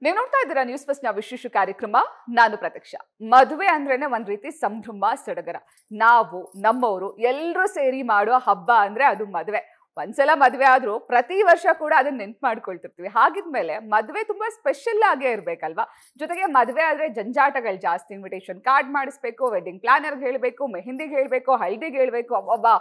ನೀವು ನೋಡ್ತಾ ಇದ್ದೀರಾ ನ್ಯೂಸ್ ಫಸ್ಟ್ ನ ವಿಶೇಷ ಕಾರ್ಯಕ್ರಮ. ನಾನು ಪ್ರತ್ಯಕ್ಷ. ಮದುವೆ ಅಂದ್ರೇನೆ ಒಂದ್ ರೀತಿ ಸಂಭ್ರಮ ಸಡಗರ. ನಾವು ನಮ್ಮವರು ಎಲ್ಲರೂ ಸೇರಿ ಮಾಡೋ ಹಬ್ಬ ಅಂದ್ರೆ ಅದು ಮದುವೆ. ಒಂದ್ಸಲ ಮದುವೆ ಆದ್ರೂ ಪ್ರತಿ ವರ್ಷ ಕೂಡ ಅದನ್ನ ನೆನ್ಪು ಮಾಡ್ಕೊಳ್ತಿರ್ತೀವಿ. ಹಾಗಿದ್ಮೇಲೆ ಮದುವೆ ತುಂಬಾ ಸ್ಪೆಷಲ್ ಆಗೇ ಇರ್ಬೇಕಲ್ವಾ. ಜೊತೆಗೆ ಮದುವೆ ಆದ್ರೆ ಜಂಜಾಟಗಳು ಜಾಸ್ತಿ. ಇನ್ವಿಟೇಷನ್ ಕಾರ್ಡ್ ಮಾಡಿಸ್ಬೇಕು, ವೆಡ್ಡಿಂಗ್ ಪ್ಲಾನರ್ಗೆ ಹೇಳ್ಬೇಕು, ಮೆಹಂದಿಗೆ ಹೇಳ್ಬೇಕು, ಹಲ್ದಿಗೆ ಹೇಳ್ಬೇಕು. ಅಬ್ಬಾ,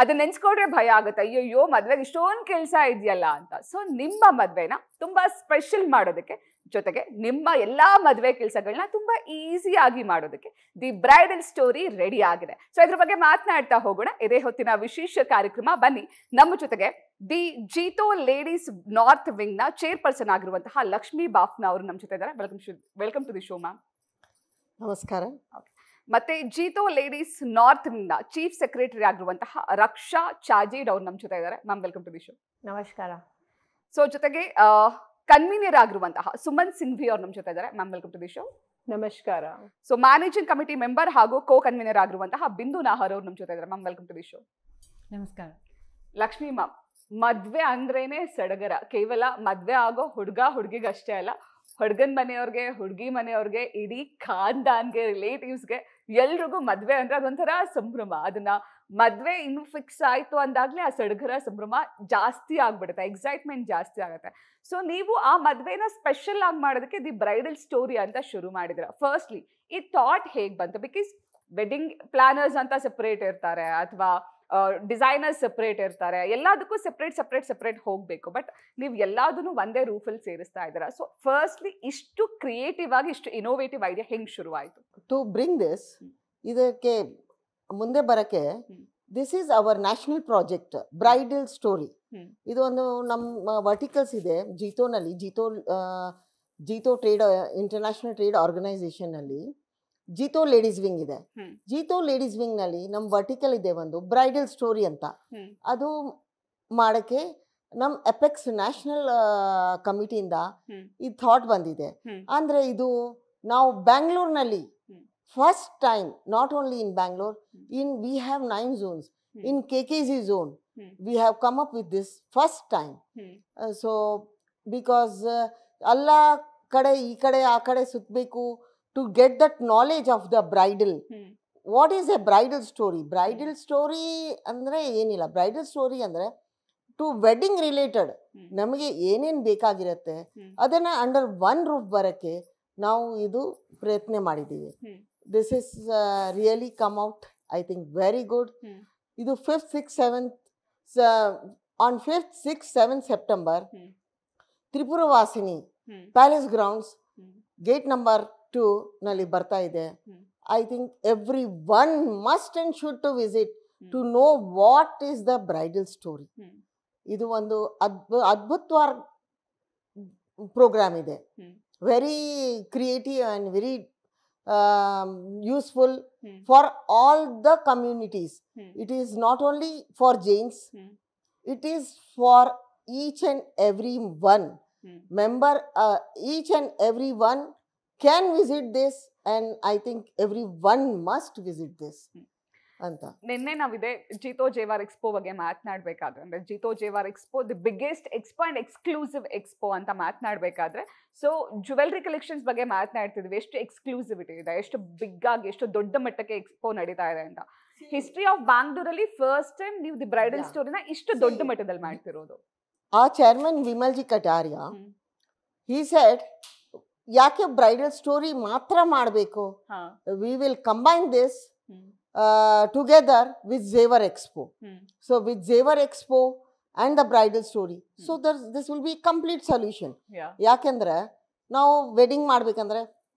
ಅದನ್ನ ನೆನ್ಸ್ಕೊಂಡ್ರೆ ಭಯ ಆಗುತ್ತೆ. ಅಯ್ಯೋ ಮದ್ವೆಗೆ ಇಷ್ಟೊಂದು ಕೆಲಸ ಇದೆಯಲ್ಲ ಅಂತ. ಸೊ ನಿಮ್ಮ ಮದ್ವೆನ ತುಂಬಾ ಸ್ಪೆಷಲ್ ಮಾಡೋದಕ್ಕೆ, ಜೊತೆಗೆ ನಿಮ್ಮ ಎಲ್ಲಾ ಮದುವೆ ಕೆಲಸಗಳನ್ನ ತುಂಬಾ ಈಸಿಯಾಗಿ ಮಾಡೋದಕ್ಕೆ ದಿ ಬ್ರೈಡಲ್ ಸ್ಟೋರಿ ರೆಡಿ ಆಗಿದೆ. ಸೊ ಇದ್ರ ಬಗ್ಗೆ ಮಾತನಾಡ್ತಾ ಹೋಗೋಣ. ಇದೇ ಹೊತ್ತಿನ ವಿಶೇಷ ಕಾರ್ಯಕ್ರಮ. ಬನ್ನಿ, ನಮ್ಮ ಜೊತೆಗೆ the JITO ladies north wing ನ ಚೇರ್ಪರ್ಸನ್ ಆಗಿರುವಂತಹ ಲಕ್ಷ್ಮೀ ಬಾಫ್ನ ಅವರು ನಮ್ಮ ಜೊತೆ ಇದ್ದಾರೆ. Welcome to the show ma'am. ನಮಸ್ಕಾರ. ಮತ್ತೆ ಜೀತೋ ಲೇಡೀಸ್ ನಾರ್ತ್ ವಿಂಗ್ ನ ಚೀಫ್ ಸೆಕ್ರೆಟರಿ ಆಗಿರುವಂತಹ ರಕ್ಷಾ ಚಾಜೀಡ್ ಅವ್ರು ನಮ್ಮ ಜೊತೆ ಇದ್ದಾರೆ. Ma'am, welcome to the show. ನಮಸ್ಕಾರ. ಸೊ ಜೊತೆಗೆ ಕನ್ವೀನರ್ ಆಗಿರುವಂತಹ ಸುಮನ್ ಸಿಂಘ್ವಿ ಅವ್ರು ನಮ್ಮ ಜೊತೆ ಇದ್ದಾರೆ. Ma'am, welcome to the show. ನಮಸ್ಕಾರ. ಸೊ ಮ್ಯಾನೇಜಿಂಗ್ ಕಮಿಟಿ ಮೆಂಬರ್ ಹಾಗೂ ಕೋ ಕನ್ವೀನರ್ ಆಗಿರುವಂತಹ ಬಿಂದು ನಾಹರ್ ಅವ್ರು ನಮ್ಮ ಜೊತೆ ಇದ್ದಾರೆ. Ma'am, welcome to the show. ನಮಸ್ಕಾರ. ಲಕ್ಷ್ಮೀ ಮ್ಯಾಮ್, ಮದ್ವೆ ಅಂದ್ರೇನೆ ಸಡಗರ. ಕೇವಲ ಮದ್ವೆ ಆಗೋ ಹುಡುಗಿಗೆ ಅಷ್ಟೇ ಅಲ್ಲ, ಹುಡುಗನ್ ಮನೆಯವ್ರಿಗೆ, ಹುಡುಗಿ ಮನೆಯವ್ರಿಗೆ, ಇಡೀ ಖಾನ್ದಾನ್ಗೆ, ರಿಲೇಟಿವ್ಸ್ಗೆ ಎಲ್ರಿಗೂ ಮದ್ವೆ ಅಂದ್ರೆ ಅದೊಂಥರ ಸಂಭ್ರಮ. ಅದನ್ನ ಮದ್ವೆ ಇನ್ನು ಫಿಕ್ಸ್ ಆಯ್ತು ಅಂದಾಗ್ಲೇ ಆ ಸಡಗರ ಸಂಭ್ರಮ ಜಾಸ್ತಿ ಆಗ್ಬಿಡುತ್ತೆ, ಎಕ್ಸೈಟ್ಮೆಂಟ್ ಜಾಸ್ತಿ ಆಗುತ್ತೆ. ಸೊ ನೀವು ಆ ಮದ್ವೆನ ಸ್ಪೆಷಲ್ ಆಗಿ ಮಾಡೋದಕ್ಕೆ ದಿ ಬ್ರೈಡಲ್ ಸ್ಟೋರಿ ಅಂತ ಶುರು ಮಾಡಿದ್ರ. ಫಸ್ಟ್ಲಿ ಈ ಥಾಟ್ ಹೇಗ್ ಬಂತು? ಬಿಕಾಸ್ ವೆಡ್ಡಿಂಗ್ ಪ್ಲಾನರ್ಸ್ ಅಂತ ಸೆಪರೇಟ್ ಇರ್ತಾರೆ, ಅಥವಾ ಡಿಸೈನರ್ಸ್ ಸೆಪರೇಟ್ ಇರ್ತಾರೆ, ಎಲ್ಲದಕ್ಕೂ ಸೆಪರೇಟ್ ಹೋಗ್ಬೇಕು. ಬಟ್ ನೀವು ಎಲ್ಲದನ್ನು ಒಂದೇ ರೂಫಲ್ಲಿ ಸೇರಿಸ್ತಾ ಇದ್ದೀರಾ. ಸೊ ಫಸ್ಟ್ಲಿ ಇಷ್ಟು ಕ್ರಿಯೇಟಿವ್ ಆಗಿ, ಇಷ್ಟು ಇನೋವೇಟಿವ್ ಐಡಿಯಾ ಹೆಂಗ್ ಶುರು ಆಯ್ತು? ಟು ಬ್ರಿಂಗ್ ದಿಸ್, ಇದಕ್ಕೆ ಮುಂದೆ ಬರಕ್ಕೆ, this is our national project bridal story. ಇದು ಒಂದು ನಮ್ಮ ವರ್ಟಿಕಲ್ಸ್ ಇದೆ ಜೀತೋನಲ್ಲಿ. Jeeto trade international trade organisation ನಲ್ಲಿ ಜೀತೋ ಲೇಡೀಸ್ ವಿಂಗ್ ಇದೆ. ಜೀತೋ ಲೇಡೀಸ್ ವಿಂಗ್ ನಲ್ಲಿ ನಮ್ಮ ವರ್ಟಿಕಲ್ ಇದೆ ಒಂದು ಬ್ರೈಡಲ್ ಸ್ಟೋರಿ ಅಂತ. ಅದು ಮಾಡಕ್ಕೆ ನಮ್ಮ ಎಪೆಕ್ಸ್ ನ್ಯಾಷನಲ್ ಕಮಿಟಿಯಿಂದ ಈ ಥಾಟ್ ಬಂದಿದೆ. ಅಂದ್ರೆ ಇದು ನಾವು ಬ್ಯಾಂಗ್ಳೂರ್ನಲ್ಲಿ first time, not only in Bangalore, we have 9 zones. In KKZ zone, we have come up with this first time. So because alla kade ee kade aa kade sutbeku to get that knowledge of the bridal. What is a bridal story? Bridal story andre ಏನilla. Bridal story andre to wedding related ನಮಗೆ ಏನೇನು ಬೇಕಾಗಿರುತ್ತೆ ಅದನ್ನ under one roof ಬರಕ್ಕೆ ನಾವು ಇದು ಪ್ರಯತ್ನ ಮಾಡಿದ್ದೀವಿ. This is really come out, I think, very good. Idu 5th, 6th, 7th, on 5th, 6th, 7th September, Tripura Vasini, Palace Grounds, gate number 2 nalli barta ide. I think everyone must and should to visit to know what is the bridal story. Idu ಒಂದು ಅದ್ಭುತವಾದ program ಇದೆ. Very creative and very useful for all the communities. It is not only for Jains, it is for each and every one member. Each and every one can visit this, and I think everyone must visit this ಅಂತ. ನಿನ್ನೆ ನಾವಿದೆ Jeeto Zevar expo ಬಗ್ಗೆ ಮಾತನಾಡ್ಬೇಕಾದ್ರೆ, ಅಂದ್ರೆ JITO Zevar expo the biggest expo and exclusive expo ಅಂತ ಮಾತನಾಡ್ಬೇಕಾದ್ರೆ, so jewellery collections ಬಗ್ಗೆ ಮಾತನಾಡ್ತಿದ್ವಿ. ಎಷ್ಟು exclusivity ಇದೆ, ಎಷ್ಟು ಬಿಗ್ ಆಗಿ, ಎಷ್ಟು ದೊಡ್ಡ ಮಟ್ಟಕ್ಕೆ ಎಕ್ಸ್ಪೋ ನಡೀತಾ ಇದೆ ಅಂತ. ಹಿಸ್ಟ್ರಿ ಆಫ್ ಬ್ಯಾಂಗ್ಳೂರಲ್ಲಿ ಫಸ್ಟ್ ಟೈಮ್ ನೀವು ದಿ ಬ್ರೈಡಲ್ ಸ್ಟೋರಿನ ಇಷ್ಟು ದೊಡ್ಡ ಮಟ್ಟದಲ್ಲಿ ಮಾಡ್ತಿರೋದು. ಆ ಚೇರ್ಮನ್ ವಿಮಲ್ಜಿ ಕಟಾರಿಯಾ, he said, ಯಾಕೆ ಬ್ರೈಡಲ್ ಸ್ಟೋರಿ ಮಾತ್ರ ಮಾಡಬೇಕು, we will combine this together with Zevar Expo. So with Zevar Expo and the bridal story, so this will be complete solution. ಯಾಕೆಂದ್ರೆ ನಾವು ವೆಡ್ಡಿಂಗ್ ಮಾಡ್ಬೇಕಂದ್ರೆ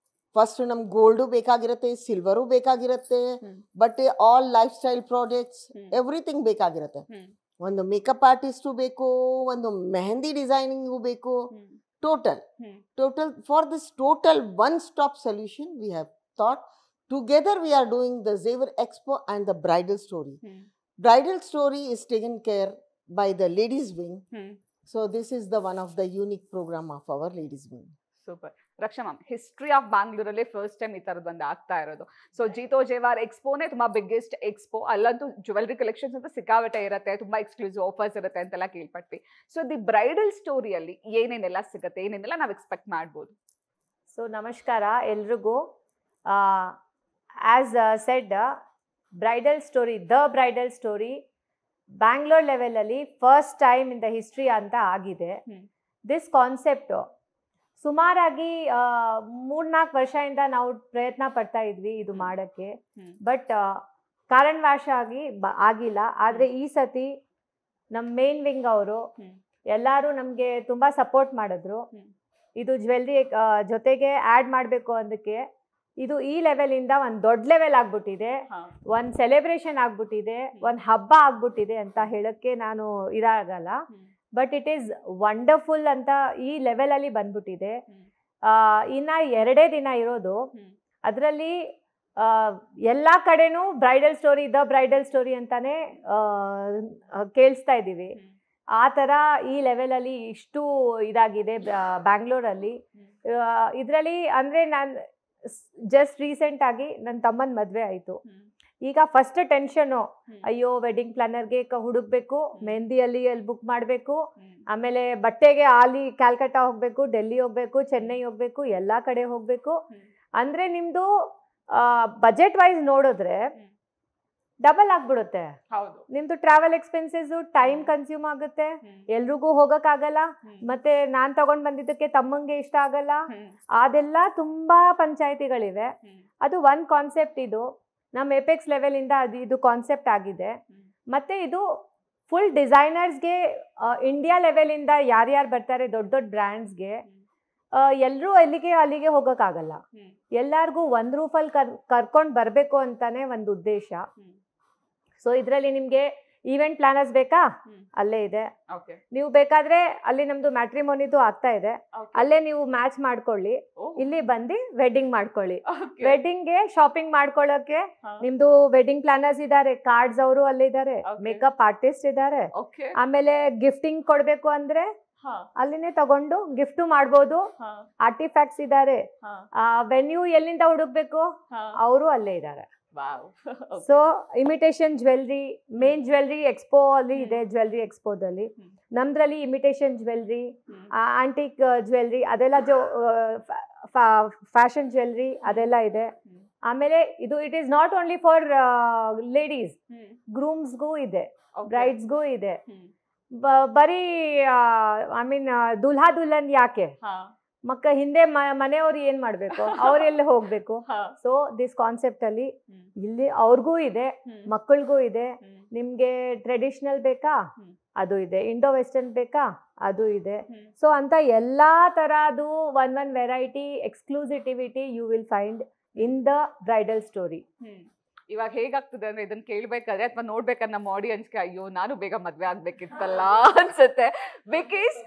ಫಸ್ಟ್ ನಮ್ಗೆ ಗೋಲ್ಡು ಬೇಕಾಗಿರುತ್ತೆ, ಸಿಲ್ವರು ಬೇಕಾಗಿರುತ್ತೆ, but all life style projects everything ಬೇಕಾಗಿರುತ್ತೆ. ಒಂದು makeup artist ಬೇಕು, ಒಂದು ಮೆಹಂದಿ ಡಿಸೈನಿಂಗು ಬೇಕು. Total for this total one stop solution we have thought. Together we are doing the Zevar Expo and the bridal story. Bridal story is taken care by the ladies wing. So this is the one of the unique program of our ladies wing. Super. Raksha ma'am, history of ಬ್ಯಾಂಗ್ಳೂರಲ್ಲಿ first time ಈ ತರದ್ ಒಂದು ಆಗ್ತಾ ಇರೋದು. So Jeeto Zevar ಎಕ್ಸ್ಪೋನೇ ತುಂಬಾ biggest expo. ಅಲ್ಲಂತೂ jewellery collections ಅಂತ ಸಿಕ್ಕಾಪಟ್ಟೆ ಇರುತ್ತೆ, ತುಂಬಾ ಎಕ್ಸ್ಕ್ಲೂಸಿವ್ ಆಫರ್ಸ್ ಇರುತ್ತೆ ಅಂತೆಲ್ಲ ಕೇಳ್ಪಟ್ವಿ. ಸೊ ದಿ ಬ್ರೈಡಲ್ ಸ್ಟೋರಿಯಲ್ಲಿ ಏನೇನೆಲ್ಲ ಸಿಗುತ್ತೆ, ಏನೇನೆಲ್ಲ ನಾವು ಎಕ್ಸ್ಪೆಕ್ಟ್ ಮಾಡ್ಬೋದು? ಸೊ ನಮಸ್ಕಾರ ಎಲ್ರಿಗೂ. As said, bridal story, the bridal story Bangalore ಲೆವೆಲಲ್ಲಿ first time in the history ಅಂತ ಆಗಿದೆ. ದಿಸ್ ಕಾನ್ಸೆಪ್ಟು ಸುಮಾರಾಗಿ 3-4 ವರ್ಷದಿಂದ ನಾವು ಪ್ರಯತ್ನ ಪಡ್ತಾ ಇದ್ವಿ ಇದು ಮಾಡೋಕ್ಕೆ. ಬಟ್ ಕಾರಣವಶ ಆಗಿ ಆಗಿಲ್ಲ. ಆದರೆ ಈ ಸತಿ ನಮ್ಮ ಮೇನ್ ವಿಂಗ್ ಅವರು ಎಲ್ಲರೂ ನಮಗೆ ತುಂಬ ಸಪೋರ್ಟ್ ಮಾಡಿದ್ರು. ಇದು ಜ್ಯುವೆಲ್ರಿ ಜೊತೆಗೆ ಆ್ಯಡ್ ಮಾಡಬೇಕು ಅದಕ್ಕೆ. ಇದು ಈ ಲೆವೆಲಿಂದ ಒಂದು ದೊಡ್ಡ ಲೆವೆಲ್ ಆಗ್ಬಿಟ್ಟಿದೆ, ಒಂದು ಸೆಲೆಬ್ರೇಷನ್ ಆಗ್ಬಿಟ್ಟಿದೆ, ಒಂದು ಹಬ್ಬ ಆಗ್ಬಿಟ್ಟಿದೆ ಅಂತ ಹೇಳೋಕ್ಕೆ ನಾನು ಇದಾಗಲ್ಲ. ಬಟ್ ಇಟ್ ಈಸ್ ವಂಡರ್ಫುಲ್ ಅಂತ ಈ ಲೆವೆಲಲ್ಲಿ ಬಂದ್ಬಿಟ್ಟಿದೆ. ಇನ್ನು 2 ದಿನ ಇರೋದು. ಅದರಲ್ಲಿ ಎಲ್ಲ ಕಡೆನೂ bridal story, the bridal story ಅಂತಾನೆ ಕೇಳಿಸ್ತಾ ಇದ್ದೀವಿ. ಆ ಥರ ಈ ಲೆವೆಲಲ್ಲಿ ಇಷ್ಟು ಇದಾಗಿದೆ ಬ್ಯಾಂಗ್ಳೂರಲ್ಲಿ. ಇದರಲ್ಲಿ ಅಂದರೆ ನಾನು ಜಸ್ಟ್ ರೀಸೆಂಟಾಗಿ ನನ್ನ ತಮ್ಮನ ಮದುವೆ ಆಯಿತು. ಈಗ ಫಸ್ಟ್ ಟೆನ್ಷನು, ಅಯ್ಯೋ ವೆಡ್ಡಿಂಗ್ ಪ್ಲಾನರ್ಗೆ ಹುಡುಕ್ಬೇಕು, ಮೆಹಂದಿಯಲ್ಲಿ ಬುಕ್ ಮಾಡಬೇಕು, ಆಮೇಲೆ ಬಟ್ಟೆಗೆ ಕ್ಯಾಲ್ಕಟಾ ಹೋಗಬೇಕು, ಡೆಲ್ಲಿ ಹೋಗಬೇಕು, ಚೆನ್ನೈ ಹೋಗಬೇಕು, ಎಲ್ಲ ಕಡೆ ಹೋಗಬೇಕು. ಅಂದರೆ ನಿಮ್ಮದು ಬಜೆಟ್ ವೈಸ್ ನೋಡಿದ್ರೆ ಡಬಲ್ ಆಗ್ಬಿಡುತ್ತೆ. ನಿಮ್ದು ಟ್ರಾವೆಲ್ ಎಕ್ಸ್ಪೆನ್ಸಸ್, ಟೈಮ್ ಕನ್ಸ್ಯೂಮ್ ಆಗುತ್ತೆ, ಎಲ್ರಿಗೂ ಹೋಗಕ್ಕಾಗಲ್ಲ, ಮತ್ತೆ ನಾನ್ ತಗೊಂಡ್ ಬಂದಿದ್ದಕ್ಕೆ ತಮ್ಮಂಗೆ ಇಷ್ಟ ಆಗಲ್ಲ. ಅದೆಲ್ಲ ತುಂಬಾ ಪಂಚಾಯಿತಿಗಳಿವೆ. ಅದು ಒಂದ್ ಕಾನ್ಸೆಪ್ಟ್. ಇದು ನಮ್ಮ ಎಪೆಕ್ಸ್ ಲೆವೆಲ್ ಇಂದ ಇದು ಕಾನ್ಸೆಪ್ಟ್ ಆಗಿದೆ. ಮತ್ತೆ ಇದು ಫುಲ್ ಡಿಸೈನರ್ಸ್ಗೆ ಇಂಡಿಯಾ ಲೆವೆಲ್ ಇಂದ ಯಾರ್ಯಾರು ಬರ್ತಾರೆ ದೊಡ್ಡ ದೊಡ್ಡ ಬ್ರ್ಯಾಂಡ್ಸ್ಗೆ, ಎಲ್ಲರೂ ಅಲ್ಲಿಗೆ ಹೋಗಕ್ಕಾಗಲ್ಲ. ಎಲ್ಲಾರ್ಗೂ ಒಂದ್ ರೂಫಲ್ಲಿ ಕರ್ಕೊಂಡು ಬರಬೇಕು ಅಂತಾನೆ ಒಂದು ಉದ್ದೇಶ. ಸೊ ಇದರಲ್ಲಿ ನಿಮಗೆ ಈವೆಂಟ್ ಪ್ಲಾನರ್ಸ್ ಬೇಕಾ, ಅಲ್ಲೇ ಇದೆ. ನೀವು ಬೇಕಾದ್ರೆ ಅಲ್ಲಿ ನಮ್ದು ಮ್ಯಾಟ್ರಿಮೋನಿದು ಆಗ್ತಾ ಇದೆ, ಅಲ್ಲೇ ನೀವು ಮ್ಯಾಚ್ ಮಾಡ್ಕೊಳ್ಳಿ, ಇಲ್ಲಿ ಬಂದು ವೆಡ್ಡಿಂಗ್ ಮಾಡ್ಕೊಳ್ಳಿ. ವೆಡ್ಡಿಂಗ್ಗೆ ಶಾಪಿಂಗ್ ಮಾಡ್ಕೊಳ್ಳೋಕೆ ನಿಮ್ದು ವೆಡ್ಡಿಂಗ್ ಪ್ಲಾನರ್ಸ್ ಇದ್ದಾರೆ, ಕಾರ್ಡ್ಸ್ ಅವರು ಅಲ್ಲೇ ಇದ್ದಾರೆ, ಮೇಕಪ್ ಆರ್ಟಿಸ್ಟ್ ಇದ್ದಾರೆ. ಆಮೇಲೆ ಗಿಫ್ಟಿಂಗ್ ಕೊಡ್ಬೇಕು ಅಂದ್ರೆ ಅಲ್ಲಿನೇ ತಗೊಂಡು ಗಿಫ್ಟ್ ಮಾಡ್ಬೋದು. ಆರ್ಟಿಫ್ಯಾಕ್ಟ್ಸ್ ಇದ್ದಾರೆ. ವೆನ್ಯೂ ಎಲ್ಲಿಂದ ಹುಡುಕ್ಬೇಕು ಅವರು ಅಲ್ಲೇ ಇದ್ದಾರೆ. So imitation jewellery, main jewellery expo ಅಲ್ಲಿ ಇದೆ. ಜ್ಯುವೆಲ್ರಿ ಎಕ್ಸ್ಪೋದಲ್ಲಿ ನಮ್ದ್ರಲ್ಲಿ ಇಮಿಟೇಷನ್ ಜ್ಯುವೆಲ್ರಿ, ಆಂಟಿಕ್ ಜ್ಯುವೆಲ್ರಿ, ಅದೆಲ್ಲ ಫ್ಯಾಷನ್ ಜ್ಯುವೆಲ್ರಿ ಅದೆಲ್ಲ ಇದೆ. ಆಮೇಲೆ ಇದು it is not only for ladies, ಗ್ರೂಮ್ಸ್ಗೂ ಇದೆ, ಬ್ರೈಡ್ಸ್ಗೂ ಇದೆ. ಬರೀ ಐ ಮೀನ್ ದುಲ್ಹಾ ದುಲ್ಹನ್ ಯಾಕೆ, ಮಕ್ಕ ಹಿಂದೆ ಮನೆಯವ್ರು ಏನ್ ಮಾಡ್ಬೇಕು, ಅವ್ರೆಲ್ಲ ಹೋಗ್ಬೇಕು. ಸೊ ದಿಸ್ ಕಾನ್ಸೆಪ್ಟ್ ಅಲ್ಲಿ ಇಲ್ಲಿ ಅವ್ರಿಗೂ ಇದೆ, ಮಕ್ಕಳಿಗೂ ಇದೆ. ನಿಮ್ಗೆ ಟ್ರೆಡಿಷನಲ್ ಬೇಕಾ ಅದು ಇದೆ, ಇಂಡೋ ವೆಸ್ಟರ್ನ್ ಬೇಕಾ ಅದು ಇದೆ. ಸೊ ಅಂತ ಎಲ್ಲಾ ತರದ್ದು ಒಂದ್ variety exclusivity you will find in the bridal story. ಇವಾಗ ಹೇಗಾಗ್ತದೆ ಅಂದ್ರೆ ಇದನ್ನ ಕೇಳ್ಬೇಕಾದ್ರೆ ಅಥವಾ ನೋಡ್ಬೇಕಾದ್ರೆ ನಮ್ಮ ಆಡಿಯನ್ಸ್ಗೆ ಅಯ್ಯೋ ನಾನು ಬೇಗ ಮದ್ವೆ ಆಗ್ಬೇಕಿತ್ತಲ್ಲ ಅನ್ಸುತ್ತೆ. ಬಿಕಾಸ್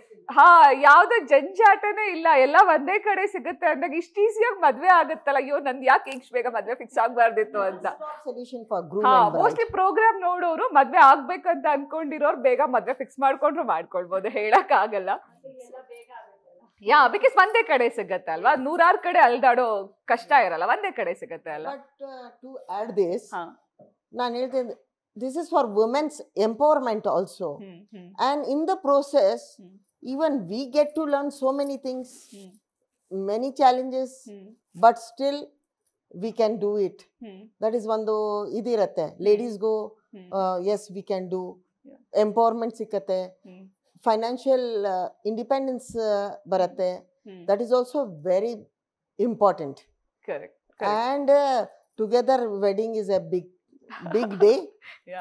ಯಾವ್ದು ಜಂಜಾಟನೇ ಇಲ್ಲ, ಎಲ್ಲ ಒಂದೇ ಕಡೆ ಸಿಗುತ್ತೆ ಅಂದಾಗ ಇಷ್ಟು ಈಸಿಯಾಗಿ ಮದ್ವೆ ಆಗುತ್ತಲ್ಲ, ಅಯ್ಯೋ ನಂದು ಯಾಕೆ ಇಷ್ಟು ಬೇಗ ಮದ್ವೆ ಫಿಕ್ಸ್ ಆಗ್ಬಾರ್ದಿತ್ತು ಅಂತ. ಮೋಸ್ಟ್ಲಿ ಪ್ರೋಗ್ರಾಮ್ ನೋಡೋರು ಮದ್ವೆ ಆಗ್ಬೇಕಂತ ಅನ್ಕೊಂಡಿರೋರು ಬೇಗ ಮದ್ವೆ ಫಿಕ್ಸ್ ಮಾಡ್ಕೊಂಡ್ರು ಮಾಡ್ಕೊಳ್ಬೋದು, ಹೇಳಕ್ ಆಗಲ್ಲ. ಬಿಕಾಸ್ ಒಂದೇ ಕಡೆ ಸಿಗತ್ತೆ ಅಲ್ವಾ, 100 ಕಡೆ ಅಲ್ದಾಡೋ ಕಷ್ಟ ಇರಲ್ಲ, ಒಂದೇ ಕಡೆ ಸಿಗತ್ತೆ ಅಲ್ಲ. ಟು ಆಡ್ ದಿಸ್, ನಾನು ಹೇಳ್ತೇನೆ, this is for women's empowerment also. And in the process, even we get to learn so many things, many challenges, but still we can do it. That is ಒಂದು ಇದಿರತ್ತೆ, ladies go, yes we can do, empowerment ಸಿಕ್ಕತ್ತೆ, financial independence baratte. That is also very important. Correct. And together wedding is a big day.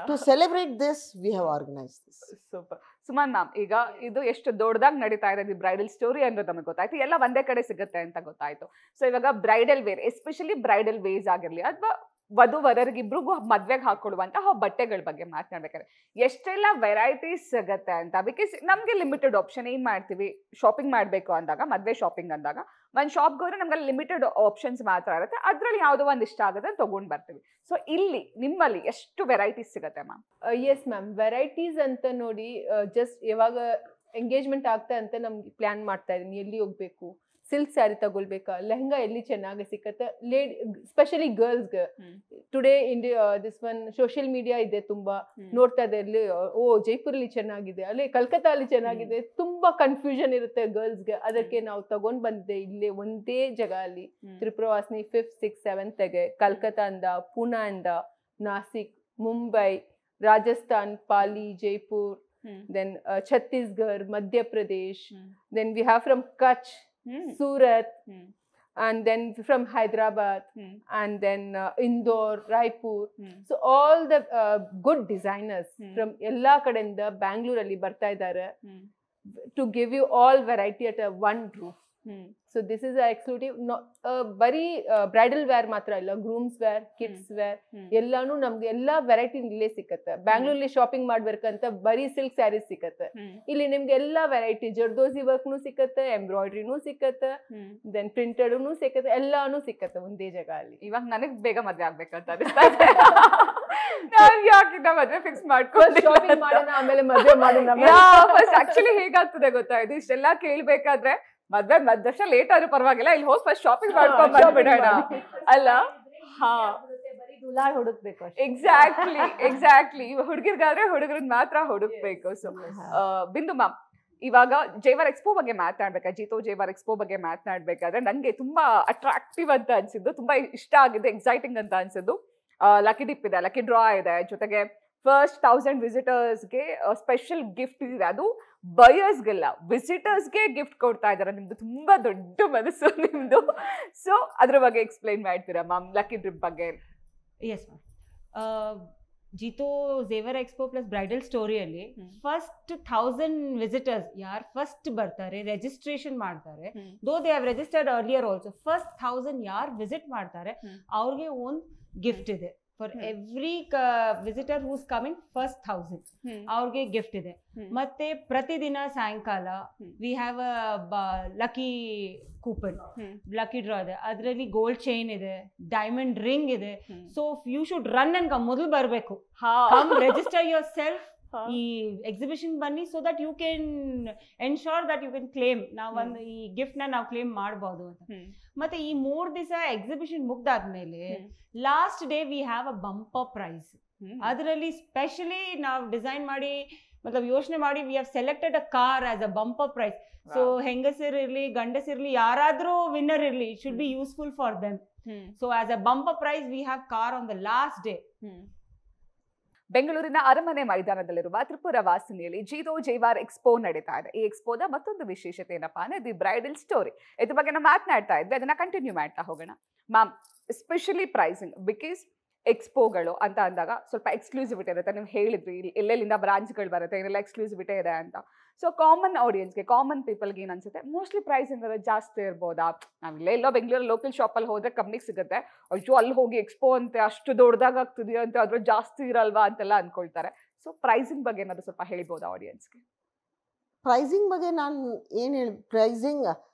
To celebrate this we have organized this. Super. Suman ma'am, ಈಗ ಇದು ಎಷ್ಟು ದೊಡ್ಡದಾಗಿ ನಡೀತಾ ಇದೆ bridal story ಅನ್ನೋದು ನಮಗೆ ಗೊತ್ತಾಯ್ತು, ಎಲ್ಲ ಒಂದೇ ಕಡೆ ಸಿಗುತ್ತೆ ಅಂತ ಗೊತ್ತಾಯ್ತು. ಸೊ ಇವಾಗ bridal wear, especially bridal wears ಆಗಿರ್ಲಿ ಅಥವಾ ವಧು ವರರಿಗಿಬ್ರಿಗೂ ಮದ್ವೆಗೆ ಹಾಕೊಳ್ಳುವಂತಹ ಬಟ್ಟೆಗಳ ಬಗ್ಗೆ ಮಾತನಾಡ್ಬೇಕಾದ್ರೆ ಎಷ್ಟೆಲ್ಲ ವೆರೈಟೀಸ್ ಸಿಗತ್ತೆ ಅಂತ. ಬಿಕಾಸ್ ನಮ್ಗೆ ಲಿಮಿಟೆಡ್ ಆಪ್ಷನ್. ಏನ್ ಮಾಡ್ತೀವಿ, ಶಾಪಿಂಗ್ ಮಾಡ್ಬೇಕು ಅಂದಾಗ, ಮದ್ವೆ ಶಾಪಿಂಗ್ ಅಂದಾಗ ಒಂದ್ ಶಾಪ್ಗೆ ಹೋದ್ರೆ ನಮ್ಗೆ ಲಿಮಿಟೆಡ್ ಆಪ್ಷನ್ಸ್ ಮಾತ್ರ ಇರುತ್ತೆ, ಅದ್ರಲ್ಲಿ ಯಾವುದೋ ಒಂದು ಇಷ್ಟ ಆಗುತ್ತೆ ತಗೊಂಡ್ ಬರ್ತೀವಿ. ಸೊ ಇಲ್ಲಿ ನಿಮ್ಮಲ್ಲಿ ಎಷ್ಟು ವೆರೈಟೀಸ್ ಸಿಗತ್ತೆ ಮ್ಯಾಮ್? ಎಸ್ ಮ್ಯಾಮ್, ವೆರೈಟೀಸ್ ಅಂತ ನೋಡಿ ಜಸ್ಟ್ ಯಾವಾಗ ಎಂಗೇಜ್ಮೆಂಟ್ ಆಗ್ತಾ ಅಂತ ನಮ್ಗೆ ಪ್ಲಾನ್ ಮಾಡ್ತಾ ಇದೀನಿ, ಎಲ್ಲಿ ಹೋಗ್ಬೇಕು, ಸಿಲ್ಕ್ ಸ್ಯಾರಿ ತಗೊಳ್ಬೇಕಾ, ಲೆಹಂಗಾ ಎಲ್ಲಿ ಚೆನ್ನಾಗಿ ಸಿಕ್ಕತ್ತೆ, ಸ್ಪೆಷಲಿ ಗರ್ಲ್ಸ್ಗೆ. Today India this one social media ಇದೆ ತುಂಬಾ, ನೋಡ್ತಾ ಇದೆ ಅಲ್ಲಿ, ಓ ಜೈಪುರಲ್ಲಿ ಚೆನ್ನಾಗಿದೆ, ಅಲ್ಲಿ ಕಲ್ಕತ್ತಾ ಅಲ್ಲಿ ಚೆನ್ನಾಗಿದೆ, ತುಂಬಾ ಕನ್ಫ್ಯೂಷನ್ ಇರುತ್ತೆ ಗರ್ಲ್ಸ್ಗೆ. ಅದಕ್ಕೆ ನಾವು ತಗೊಂಡ್ ಬಂದಿದ್ದೆ ಇಲ್ಲೇ ಒಂದೇ ಜಾಗ ಅಲ್ಲಿ, ತ್ರಿಪುರವಾಸಿನಿ 5th 6th 7th ಕಲ್ಕತ್ತಾಂದ, ಪೂನಾಂದ, Nashik, Mumbai, Rajasthan, poly, Jaipur, then Chhattisgarh, Madhya Pradesh, then we have from Kutch, Surat, and then from Hyderabad, and then Indore, Raipur. So all the good designers from ella kadinda Bangalore alli barta idare to give you all variety at a one roof. So this is a exclusive, bari bridal wear matra illa, grooms wear, kids wear, ellanu namge ella variety ille sikatte. Bangalore li shopping madberkanta bari silk sarees sikatte, illi nimge ella variety jardosi work nu sikatte, embroidery nu sikatte, then printed nu sikatte, ellanu sikatte ಒಂದೇ ಜಾಗ ಅಲ್ಲಿ. ಇವಾಗ ನನಗ್ ಬೇಗ ಮದ್ವೆ ಆಗ್ಬೇಕಂತ ಅನಿಸ್ತಾ ಇದೆ. ನಾವ್ ಯಾಕಿನ್ನ ಮದ್ವೆ ಫಿಕ್ಸ್ ಮಾಡ್ಕೊಂಡು ಶಾಪಿಂಗ್ ಮಾಡೋಣ, ಆಮೇಲೆ ಮದುವೆ ಮಾಡೋಣ. ಆಕ್ಚುಲಿ ಹೇಗಾಗ್ತದೆ ಗೊತ್ತಾ, ಇದು ಇಷ್ಟೆಲ್ಲ ಕೇಳ್ಬೇಕಾದ್ರೆ ಮದ್ವೆ ವರ್ಷ ಲೇಟ್ ಆದ್ರೂ ಪರವಾಗಿಲ್ಲ, ಇಲ್ಲಿ ಹೋಗಿ ಫಸ್ಟ್ ಶಾಪಿಂಗ್ ಮಾಡ್ಕೊಂಡ್ ಬಂದ್ಬಿಡೋಣ ಅಲ್ಲ. ಹಾ, ಹುಡುಕ್ಬೇಕು. ಎಕ್ಸಾಕ್ಟ್ಲಿ ಹುಡುಗಿರ್ಗಾದ್ರೆ ಹುಡುಗರನ್ನ ಮಾತ್ರ ಹುಡುಕ್ಬೇಕು. ಸೊ ಬಿಂದು ಮ್ಯಾಮ್, ಇವಾಗ ಜೇವರ್ ಎಕ್ಸ್ಪೋ ಬಗ್ಗೆ ಮಾತನಾಡ್ಬೇಕಾ, ಜೀತೋ ಜೇವರ್ ಎಕ್ಸ್ಪೋ ಬಗ್ಗೆ ಮಾತನಾಡ್ಬೇಕಾದ್ರೆ ನಂಗೆ ತುಂಬಾ ಅಟ್ರಾಕ್ಟಿವ್ ಅಂತ ಅನ್ಸಿದ್ದು, ತುಂಬಾ ಇಷ್ಟ ಆಗಿದೆ, ಎಕ್ಸೈಟಿಂಗ್ ಅಂತ ಅನ್ಸಿದ್ದು, ಲಕ್ಕಿ ಡಿಪ್ ಇದೆ, ಲಕ್ಕಿ ಡ್ರಾ ಇದೆ, ಜೊತೆಗೆ ಫಸ್ಟ್ 1000 ವಿಸಿಟರ್ಸ್ಗೆ ಸ್ಪೆಷಲ್ ಗಿಫ್ಟ್ ಇದೆ. ಅದು ಬಯರ್ಸ್ಗೆಲ್ಲ, ವಿಸಿಟರ್ಸ್ಗೆ ಗಿಫ್ಟ್ ಕೊಡ್ತಾ ಇದಾರೆ. ನಿಮ್ದು ತುಂಬಾ ದೊಡ್ಡ ಮನಸ್ಸು ನಿಮ್ದು. ಸೊ ಅದ್ರ ಬಗ್ಗೆ ಎಕ್ಸ್ಪ್ಲೈನ್ ಮಾಡ್ತೀರಾ ಮ್ಯಾಮ್, ಲಕ್ಕಿ ಡ್ರಿಪ್ ಬಗ್ಗೆ? Yes ma'am, JITO Zevar expo plus bridal ಸ್ಟೋರಿಯಲ್ಲಿ ಫಸ್ಟ್ 1000 ವಿಸಿಟರ್ಸ್ ಯಾರು ಫಸ್ಟ್ ಬರ್ತಾರೆ, ರಿಜಿಸ್ಟ್ರೇಷನ್ ಮಾಡ್ತಾರೆ, though they have registered earlier also, first 1000 ಯಾರು ವಿಸಿಟ್ ಮಾಡ್ತಾರೆ ಅವ್ರಿಗೆ ಒಂದು ಗಿಫ್ಟ್ ಇದೆ. For every visitor who's coming first 1000 ಅವ್ರಿಗೆ ಗಿಫ್ಟ್ ಇದೆ. ಮತ್ತೆ ಪ್ರತಿದಿನ ಸಾಯಂಕಾಲ we have a lucky coupon, lucky draw ಇದೆ, ಅದರಲ್ಲಿ ಗೋಲ್ಡ್ ಚೈನ್ ಇದೆ, ಡೈಮಂಡ್ ರಿಂಗ್ ಇದೆ. So you should run and come, ಮೊದಲು ಬರಬೇಕು, ಕಮ್ ರಿಜಿಸ್ಟರ್ ಯುವರ್ ಸೆಲ್ಫ್ ಈ ಎಕ್ಸಿಬಿಷನ್ ಬನ್ನಿ, so that you can ensure that you can claim, ನಾವೊಂದು ಈ ಗಿಫ್ಟ್ ನಾವು ಕ್ಲೇಮ್ ಮಾಡಬಹುದು ಅಂತ. ಮತ್ತೆ ಈ 3 ದಿವಸ ಎಕ್ಸಿಬಿಷನ್ ಮುಗ್ದಾದ್ಮೇಲೆ last day we have a bumper prize. ಅದರಲ್ಲಿ ಸ್ಪೆಷಲಿ ನಾವು ಡಿಸೈನ್ ಮಾಡಿ ಯೋಚನೆ ಮಾಡಿ we have selected a car as a bumper prize. So ಹೆಂಗಸರಿರ್ಲಿ ಗಂಡಸಿರ್ಲಿ ಯಾರಾದ್ರೂ ವಿನ್ನರ್ ಇರ್ಲಿ, it should be useful for them. So as a bumper prize we have car on the last day. ಬೆಂಗಳೂರಿನ ಅರಮನೆ ಮೈದಾನದಲ್ಲಿರುವ ತ್ರಿಪುರ ವಾಸಿನಿಯಲ್ಲಿ ಜೀತೋ ಜೇವರ್ ಎಕ್ಸ್ಪೋ ನಡೀತಾ ಇದೆ. ಈ ಎಕ್ಸ್ಪೋದ ಮತ್ತೊಂದು ವಿಶೇಷತೆ ಏನಪ್ಪಾ ಅಂದ್ರೆ ದಿ ಬ್ರೈಡಲ್ ಸ್ಟೋರಿ. ಇದ್ರ ಬಗ್ಗೆ ನಾವು ಮಾತನಾಡ್ತಾ ಇದ್ವಿ, ಅದನ್ನ ಕಂಟಿನ್ಯೂ ಮಾಡ್ತಾ ಹೋಗೋಣ. ಮ್ಯಾಮ್, ಎಸ್ಪೆಷಲಿ ಪ್ರೈಸಿಂಗ್, ಬಿಕಾಸ್ ಎಕ್ಸ್ಪೋಗಳು ಅಂತ ಅಂದಾಗ ಸ್ವಲ್ಪ ಎಕ್ಸ್ಕ್ಲೂಸಿವಿಟಿ ಇರುತ್ತೆ. ನೀವು ಹೇಳಿದ್ರಿ ಎಲ್ಲೆಲ್ಲಿಂದ ಬ್ರಾಂಚ್ಗಳು ಬರುತ್ತೆ, ಏನೆಲ್ಲ ಎಕ್ಸ್ಕ್ಲೂಸಿವಿಟಿ ಇದೆ ಅಂತ. ಸೊ ಕಾಮನ್ ಆಡಿಯನ್ಸ್ಗೆ, ಕಾಮನ್ ಪೀಪಲ್ಗೆ ಏನು ಅನ್ಸುತ್ತೆ, ಮೋಸ್ಟ್ಲಿ ಪ್ರೈಸಿಂಗ್ ಜಾಸ್ತಿ ಇರ್ಬೋದಾ, ನಾವಿಲ್ಲೇ ಎಲ್ಲೋ ಬೆಂಗಳೂರಲ್ಲಿ ಲೋಕಲ್ ಶಾಪಲ್ಲಿ ಹೋದ್ರೆ ಕಮ್ಮಿಗೆ ಸಿಗುತ್ತೆ, ಅಯ್ಯೋ ಅಲ್ಲಿ ಹೋಗಿ ಎಕ್ಸ್ಪೋ ಅಂತೆ ಅಷ್ಟು ದೊಡ್ಡದಾಗ ಆಗ್ತಿದೆಯೋ ಅಂತ, ಅದ್ರ ಜಾಸ್ತಿ ಇರಲ್ವಾ ಅಂತೆಲ್ಲ ಅನ್ಕೊಳ್ತಾರೆ. ಸೊ ಪ್ರೈಸಿಂಗ್ ಬಗ್ಗೆ ಏನಾದ್ರು ಸ್ವಲ್ಪ ಹೇಳ್ಬೋದಾ ಆಡಿಯನ್ಸ್ಗೆ? ಪ್ರೈಸಿಂಗ್ ಬಗ್ಗೆ ನಾನು ಏನು ಹೇಳಿ, ಪ್ರೈಸಿಂಗ್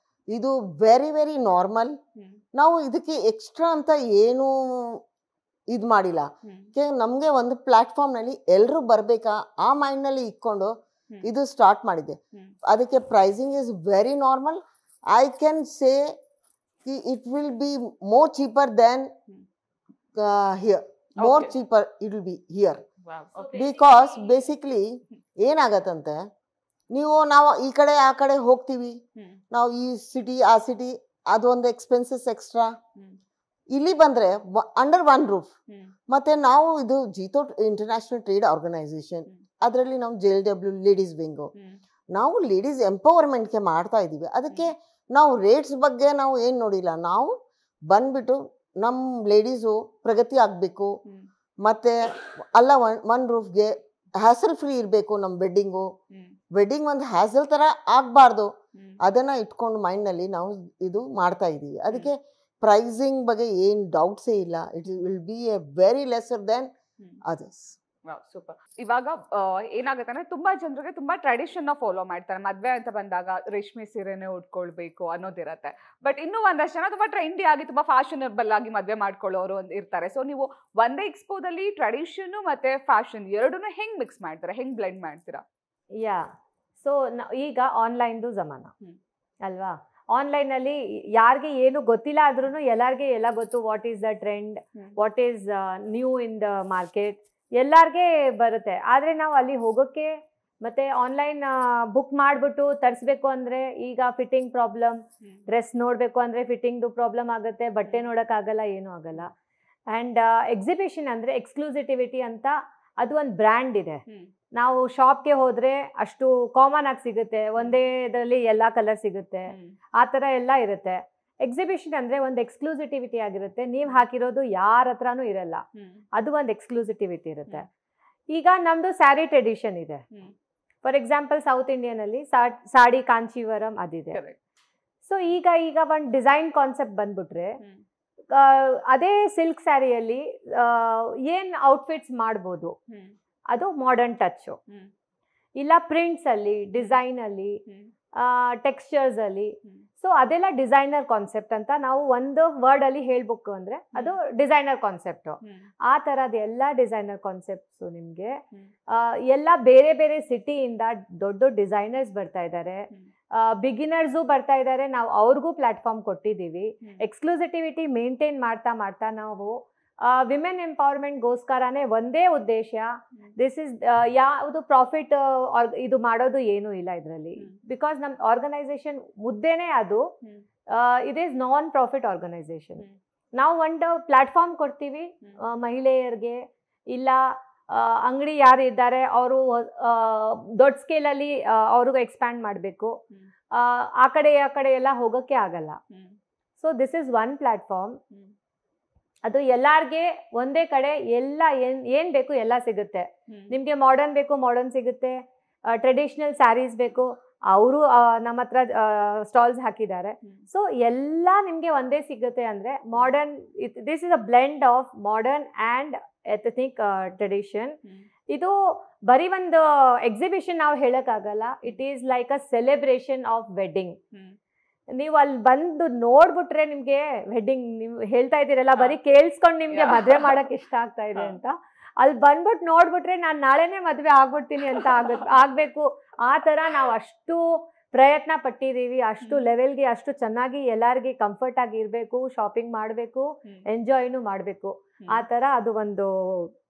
ಇದು ವೆರಿ ವೆರಿ ನಾರ್ಮಲ್. ನಾವು ಇದಕ್ಕೆ ಎಕ್ಸ್ಟ್ರಾ ಅಂತ ಏನು ಇದು ಮಾಡಿಲ್ಲ. ನಮಗೆ ಒಂದು ಪ್ಲಾಟ್ಫಾರ್ಮ್ನಲ್ಲಿ ಎಲ್ಲರೂ ಬರಬೇಕಾ ಆ ಮೈಂಡ್ನಲ್ಲಿ ಇಟ್ಕೊಂಡು ಇದು ಸ್ಟಾರ್ಟ್ ಮಾಡಿದೆ. ಅದಕ್ಕೆ pricing is very normal. I can say it will be more cheaper than here, more cheaper it will be here. Because basically ಏನಾಗತ್ತಂತೆ, ನಾವು ಈ ಕಡೆ ಆ ಕಡೆ ಹೋಗ್ತೀವಿ, ನಾವು ಈ ಸಿಟಿ ಆ ಸಿಟಿ, ಅದೊಂದು ಎಕ್ಸ್ಪೆನ್ಸಸ್ ಎಕ್ಸ್ಟ್ರಾ. ಇಲ್ಲಿ ಬಂದ್ರೆ ಅಂಡರ್ ಒನ್ ರೂಫ್. ಮತ್ತೆ ನಾವು ಇದು ಜೀತೋ ಇಂಟರ್ನ್ಯಾಷನಲ್ ಟ್ರೇಡ್ ಆರ್ಗನೈಸೇಷನ್, ಅದರಲ್ಲಿ ನಾವು JLW ಲೇಡೀಸ್ ವಿಂಗು, ನಾವು ಲೇಡೀಸ್ ಎಂಪವರ್ಮೆಂಟ್ಗೆ ಮಾಡ್ತಾ ಇದ್ದೀವಿ. ಅದಕ್ಕೆ ನಾವು ರೇಟ್ಸ್ ಬಗ್ಗೆ ನಾವು ಏನು ನೋಡಿಲ್ಲ. ನಾವು ಬಂದ್ಬಿಟ್ಟು ನಮ್ಮ ಲೇಡೀಸು ಪ್ರಗತಿ ಆಗಬೇಕು, ಮತ್ತೆ ಅಲ್ಲ ಒನ್ ರೂಫ್ಗೆ ಹ್ಯಾಸಲ್ ಫ್ರೀ ಇರಬೇಕು. ನಮ್ಮ ವೆಡ್ಡಿಂಗ್ ಒಂದು ಹ್ಯಾಸಲ್ ಥರ ಆಗಬಾರ್ದು, ಅದನ್ನು ಇಟ್ಕೊಂಡು ಮೈಂಡ್ನಲ್ಲಿ ನಾವು ಇದು ಮಾಡ್ತಾ ಇದ್ದೀವಿ. ಅದಕ್ಕೆ ಪ್ರೈಸಿಂಗ್ ಬಗ್ಗೆ ಏನು ಡೌಟ್ಸೇ ಇಲ್ಲ. It will B A very lesser then others. Super. ಇವಾಗ ಏನಾಗುತ್ತೆ ಅಂದ್ರೆ ತುಂಬಾ ಜನರಿಗೆ ತುಂಬಾ ಟ್ರೆಡಿಷನ್ ಫಾಲೋ ಮಾಡ್ತಾರೆ. ಮದ್ವೆ ಅಂತ ಬಂದಾಗ ರೇಷ್ಮೆ ಸೀರೆನೆ ಉಟ್ಕೊಳ್ಬೇಕು ಅನ್ನೋದಿರತ್ತೆ. ಬಟ್ ಇನ್ನೂ ಒಂದಷ್ಟು ಜನ ತುಂಬಾ ಟ್ರೆಂಡಿ ಆಗಿ ತುಂಬಾ ಫ್ಯಾಷನಬಲ್ ಆಗಿ ಮದ್ವೆ ಮಾಡ್ಕೊಳ್ಳೋರು ಇರ್ತಾರೆ. ಸೊ ನೀವು ಒಂದೇ ಎಕ್ಸ್ಪೋದಲ್ಲಿ ಟ್ರೆಡಿಷನ್ ಮತ್ತೆ ಫ್ಯಾಷನ್ ಎರಡನ್ನೂ ಹೆಂಗ್ ಮಿಕ್ಸ್ ಮಾಡ್ತೀರಾ, ಹೆಂಗ್ ಬ್ಲೆಂಡ್ ಮಾಡ್ತೀರಾ? ಯಾ, ಸೊ ಈಗ ಆನ್ಲೈನ್ದು ಜಮಾನ ಅಲ್ವಾ, ಆನ್ಲೈನಲ್ಲಿ ಯಾರಿಗೆ ಏನು ಗೊತ್ತಿಲ್ಲ ಆದ್ರೂ ಎಲ್ಲರಿಗೆ ಎಲ್ಲ ಗೊತ್ತು, what is the trend, what is new in the market, ಎಲ್ಲರಿಗೆ ಬರುತ್ತೆ. ಆದರೆ ನಾವು ಅಲ್ಲಿ ಹೋಗೋಕ್ಕೆ ಮತ್ತೆ ಆನ್ಲೈನ್ ಬುಕ್ ಮಾಡಿಬಿಟ್ಟು ತರಿಸ್ಬೇಕು ಅಂದರೆ ಈಗ ಫಿಟ್ಟಿಂಗ್ ಪ್ರಾಬ್ಲಮ್, ಡ್ರೆಸ್ ನೋಡಬೇಕು ಅಂದರೆ ಫಿಟ್ಟಿಂಗ್ದು ಪ್ರಾಬ್ಲಮ್ ಆಗುತ್ತೆ, ಬಟ್ಟೆ ನೋಡೋಕ್ಕಾಗಲ್ಲ, ಏನೂ ಆಗಲ್ಲ. ಆ್ಯಂಡ್ ಎಕ್ಸಿಬಿಷನ್ ಅಂದರೆ ಎಕ್ಸ್ಕ್ಲೂಸಿಟಿವಿಟಿ ಅಂತ ಅದು ಒಂದು ಬ್ರ್ಯಾಂಡ್ ಇದೆ. ನಾವು ಶಾಪ್ಗೆ ಹೋದರೆ ಅಷ್ಟು ಕಾಮನ್ ಆಗಿ ಸಿಗುತ್ತೆ, ಒಂದೇ ಇದರಲ್ಲಿ ಎಲ್ಲ ಕಲರ್ ಸಿಗುತ್ತೆ, ಆ ಥರ ಎಲ್ಲ ಇರುತ್ತೆ. ಎಕ್ಸಿಬಿಷನ್ ಅಂದರೆ ಒಂದು ಎಕ್ಸ್ಕ್ಲೂಸಿಟಿವಿಟಿ ಆಗಿರುತ್ತೆ, ನೀವು ಹಾಕಿರೋದು ಯಾರ ಹತ್ರನೂ ಇರಲ್ಲ, ಅದು ಒಂದು ಎಕ್ಸ್ಕ್ಲೂಸಿಟಿವಿಟಿ ಇರುತ್ತೆ. ಈಗ ನಮ್ಮದು ಸ್ಯಾರಿ ಟ್ರೆಡಿಷನ್ ಇದೆ. ಫಾರ್ ಎಕ್ಸಾಂಪಲ್ ಸೌತ್ ಇಂಡಿಯನಲ್ಲಿ ಸಾಡಿ ಕಾಂಚೀವರಂ ಅದಿದೆ. ಸೊ ಈಗ ಒಂದು ಡಿಸೈನ್ ಕಾನ್ಸೆಪ್ಟ್ ಬಂದ್ಬಿಟ್ರೆ ಅದೇ ಸಿಲ್ಕ್ ಸ್ಯಾರಿಯಲ್ಲಿ ಏನು ಔಟ್ಫಿಟ್ಸ್ ಮಾಡ್ಬೋದು, ಅದು ಮಾಡರ್ನ್ ಟಚ್ಚು. ಇಲ್ಲ ಪ್ರಿಂಟ್ಸಲ್ಲಿ, ಡಿಸೈನಲ್ಲಿ, ಟೆಕ್ಸ್ಚರ್ಸಲ್ಲಿ, ಸೊ ಅದೆಲ್ಲ ಡಿಸೈನರ್ ಕಾನ್ಸೆಪ್ಟ್ ಅಂತ ನಾವು ಒಂದು ವರ್ಡಲ್ಲಿ ಹೇಳ್ಬೇಕು ಅಂದರೆ ಅದು ಡಿಸೈನರ್ ಕಾನ್ಸೆಪ್ಟು. ಆ ಥರದ ಎಲ್ಲ ಡಿಸೈನರ್ ಕಾನ್ಸೆಪ್ಟ್ಸು ನಿಮಗೆ ಎಲ್ಲ ಬೇರೆ ಬೇರೆ ಸಿಟಿಯಿಂದ ದೊಡ್ಡ ಡಿಸೈನರ್ಸ್ ಬರ್ತಾ ಇದ್ದಾರೆ, ಬಿಗಿನರ್ಸು ಬರ್ತಾ ಇದ್ದಾರೆ. ನಾವು ಅವ್ರಿಗೂ ಪ್ಲ್ಯಾಟ್ಫಾರ್ಮ್ ಕೊಟ್ಟಿದ್ದೀವಿ. ಎಕ್ಸ್ಕ್ಲೂಸಿಟಿವಿಟಿ ಮೇಂಟೈನ್ ಮಾಡ್ತಾ ಮಾಡ್ತಾ ನಾವು ವಿಮೆನ್ ಎಂಪವರ್ಮೆಂಟ್ಗೋಸ್ಕರನೇ ಒಂದೇ ಉದ್ದೇಶ, ದಿಸ್ ಇಸ್ ಯಾವುದು ಪ್ರಾಫಿಟ್ ಇದು ಮಾಡೋದು ಏನೂ ಇಲ್ಲ ಇದರಲ್ಲಿ. ಬಿಕಾಸ್ ನಮ್ಮ ಆರ್ಗನೈಸೇಷನ್ ಮುದ್ದೆನೇ ಅದು, it is non profit organisation. ನಾವು ಒಂದು ಪ್ಲ್ಯಾಟ್ಫಾರ್ಮ್ ಕೊಡ್ತೀವಿ ಮಹಿಳೆಯರಿಗೆ, ಇಲ್ಲ ಅಂಗಡಿ ಯಾರು ಇದ್ದಾರೆ ಅವರು ದೊಡ್ಡ ಸ್ಕೇಲಲ್ಲಿ ಅವ್ರಿಗೂ ಎಕ್ಸ್ಪ್ಯಾಂಡ್ ಮಾಡಬೇಕು, ಆ ಕಡೆ ಎಲ್ಲ ಹೋಗೋಕ್ಕೆ ಆಗಲ್ಲ. So this is one platform. ಅದು ಎಲ್ಲಾರ್ಗೆ ಒಂದೇ ಕಡೆ ಎಲ್ಲ ಏನು ಬೇಕು ಎಲ್ಲ ಸಿಗುತ್ತೆ. ನಿಮಗೆ ಮಾಡರ್ನ್ ಬೇಕು ಮಾಡರ್ನ್ ಸಿಗುತ್ತೆ, ಟ್ರೆಡಿಷ್ನಲ್ ಸ್ಯಾರೀಸ್ ಬೇಕು ಅವರು ನಮ್ಮ ಹತ್ರ ಸ್ಟಾಲ್ಸ್ ಹಾಕಿದ್ದಾರೆ. ಸೊ ಎಲ್ಲ ನಿಮಗೆ ಒಂದೇ ಸಿಗುತ್ತೆ. ಅಂದರೆ modern, this is a blend of modern and ethnic tradition. ಇದು ಬರೀ ಒಂದು ಎಕ್ಸಿಬಿಷನ್ ನಾವು ಹೇಳೋಕ್ಕಾಗಲ್ಲ, it is like a celebration of wedding. ನೀವು ಅಲ್ಲಿ ಬಂದು ನೋಡ್ಬಿಟ್ರೆ ನಿಮ್ಗೆ ವೆಡ್ಡಿಂಗ್, ನೀವು ಹೇಳ್ತಾ ಇದ್ದೀರಲ್ಲ ಬರೀ ಕೇಳಿಸ್ಕೊಂಡು ನಿಮ್ಗೆ ಮದುವೆ ಮಾಡಕ್ ಇಷ್ಟ ಆಗ್ತಾ ಇದೆ ಅಂತ, ಅಲ್ಲಿ ಬಂದ್ಬಿಟ್ಟು ನೋಡ್ಬಿಟ್ರೆ ನಾನು ನಾಳೆನೇ ಮದುವೆ ಆಗ್ಬಿಡ್ತೀನಿ ಅಂತ ಆಗ್ಬೇಕು. ಆ ಥರ ನಾವು ಅಷ್ಟು ಪ್ರಯತ್ನ ಪಟ್ಟಿದ್ದೀವಿ, ಅಷ್ಟು ಲೆವೆಲ್ಗೆ, ಅಷ್ಟು ಚೆನ್ನಾಗಿ ಎಲ್ಲರಿಗೆ ಕಂಫರ್ಟ್ ಆಗಿ ಇರಬೇಕು, ಶಾಪಿಂಗ್ ಮಾಡಬೇಕು, ಎಂಜಾಯ್ನು ಮಾಡಬೇಕು. ಆ ಥರ ಅದು ಒಂದು